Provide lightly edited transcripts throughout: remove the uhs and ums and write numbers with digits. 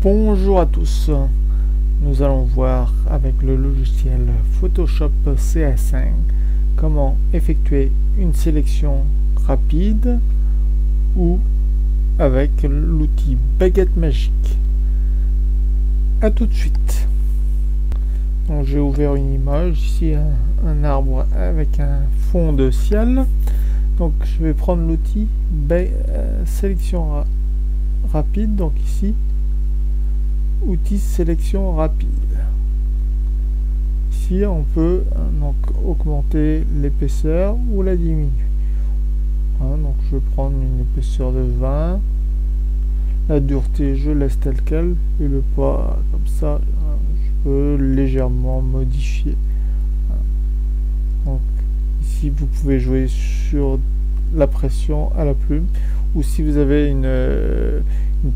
Bonjour à tous, nous allons voir avec le logiciel Photoshop CS5 comment effectuer une sélection rapide ou avec l'outil baguette magique. A tout de suite. Donc j'ai ouvert une image, ici un arbre avec un fond de ciel. Donc je vais prendre l'outil sélection rapide, donc ici outil sélection rapide. Ici on peut donc augmenter l'épaisseur ou la diminuer. Donc je vais prendre une épaisseur de 20, la dureté je laisse telle quelle et le poids comme ça, je peux légèrement modifier. Donc ici vous pouvez jouer sur la pression à la plume, ou si vous avez une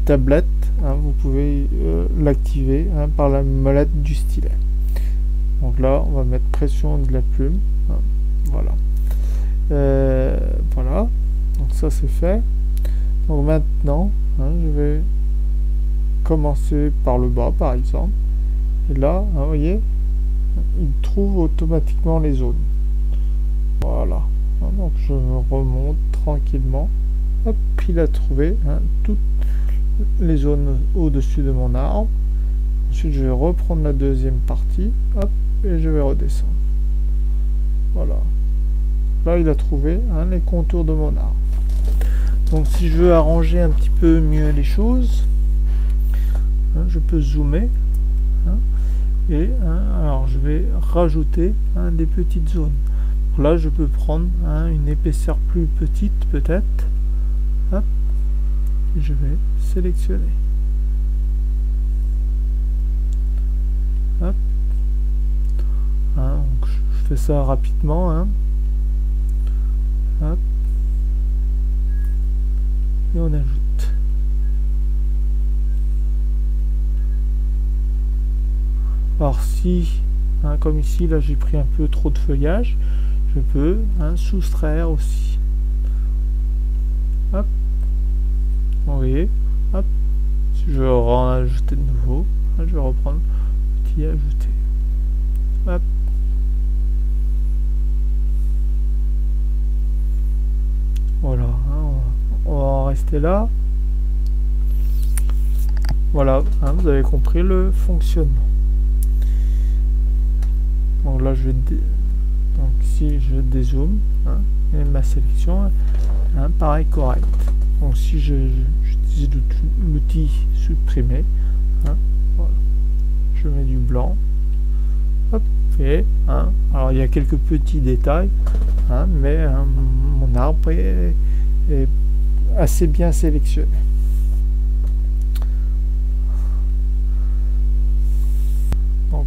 tablette, vous pouvez l'activer par la molette du stylet. Donc là on va mettre pression de la plume, voilà. Voilà, donc ça c'est fait. Donc maintenant je vais commencer par le bas par exemple, et là vous voyez il trouve automatiquement les zones. Voilà, donc je remonte tranquillement. Hop, il a trouvé toutes les zones au-dessus de mon arbre. Ensuite je vais reprendre la deuxième partie, hop, et je vais redescendre. Voilà, là il a trouvé les contours de mon arbre. Donc si je veux arranger un petit peu mieux les choses, je peux zoomer, et alors je vais rajouter des petites zones. Donc là je peux prendre une épaisseur plus petite peut-être, hop, et je vais sélectionner, hop, donc je fais ça rapidement, hop, et on ajoute. Alors si, comme ici, là j'ai pris un peu trop de feuillage, je peux soustraire aussi. Hop, vous voyez, hop, si je veux en ajouter de nouveau, je vais reprendre l'outil ajouter. Hop. Voilà, on va en rester là. Voilà, vous avez compris le fonctionnement. Donc là je vais donc si je dézoome, et ma sélection pareil correct. Donc si j'utilise l'outil supprimer, voilà, je mets du blanc, hop, et alors il y a quelques petits détails, mais mon arbre est assez bien sélectionné. Donc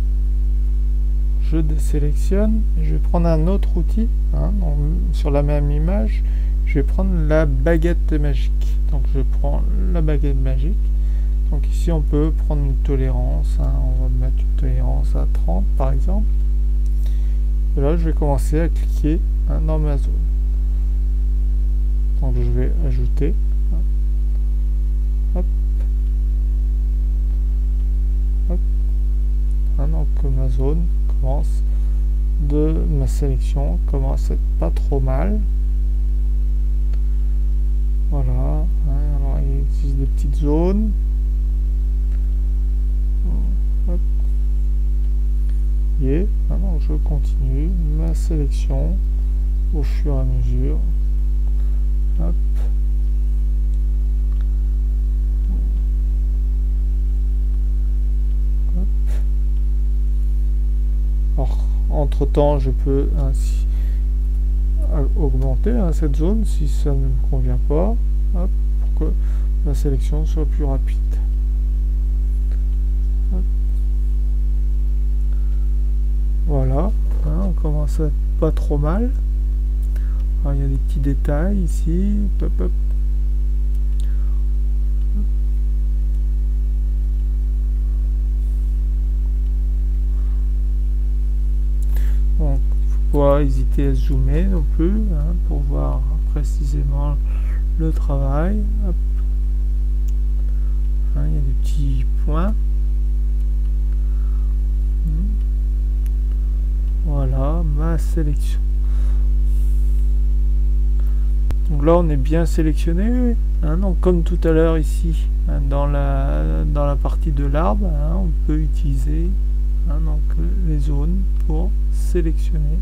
je désélectionne, je vais prendre un autre outil, sur la même image, je vais prendre la baguette magique. Donc je prends la baguette magique. Donc ici on peut prendre une tolérance, on va mettre une tolérance à 30 par exemple. Et là je vais commencer à cliquer dans ma zone. Donc je vais ajouter, hop, hop, donc ma zone commence de ma sélection commence à être pas trop mal. Voilà, alors il existe des petites zones. Hop. Et maintenant je continue ma sélection au fur et à mesure. Hop. Hop. Alors, entre temps je peux ainsi augmenter cette zone si ça ne me convient pas, hop, pour que la sélection soit plus rapide. Hop. Voilà, on commence à être pas trop mal. Alors, il y a des petits détails ici, hop, hop. Donc pas hésiter à zoomer non plus, pour voir précisément le travail. Hop. Il y a des petits petit point. Voilà ma sélection. Donc là on est bien sélectionné, hein, donc comme tout à l'heure ici, hein, dans la partie de l'arbre, hein, on peut utiliser, hein, donc les zones pour sélectionner.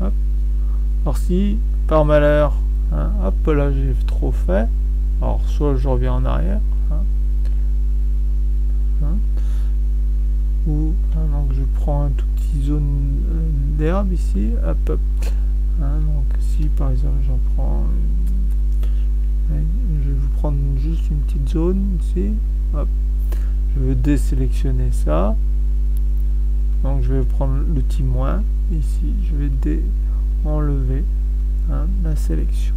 Hop. Alors si par malheur, hein, hop là j'ai trop fait, alors soit je reviens en arrière, hein, hein, ou hein, donc je prends un tout petit zone d'herbe ici, hop, hop. Hein, donc si par exemple j'en prends, je vais vous prendre juste une petite zone ici, hop, je veux désélectionner ça, donc je vais prendre le petit moins ici, je vais enlever, hein, la sélection.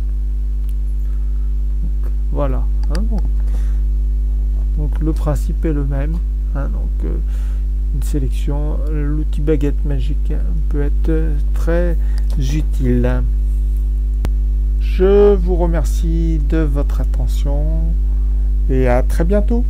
Donc, voilà, hein, donc le principe est le même, hein, donc une sélection, l'outil baguette magique peut être très utile. Je vous remercie de votre attention et à très bientôt.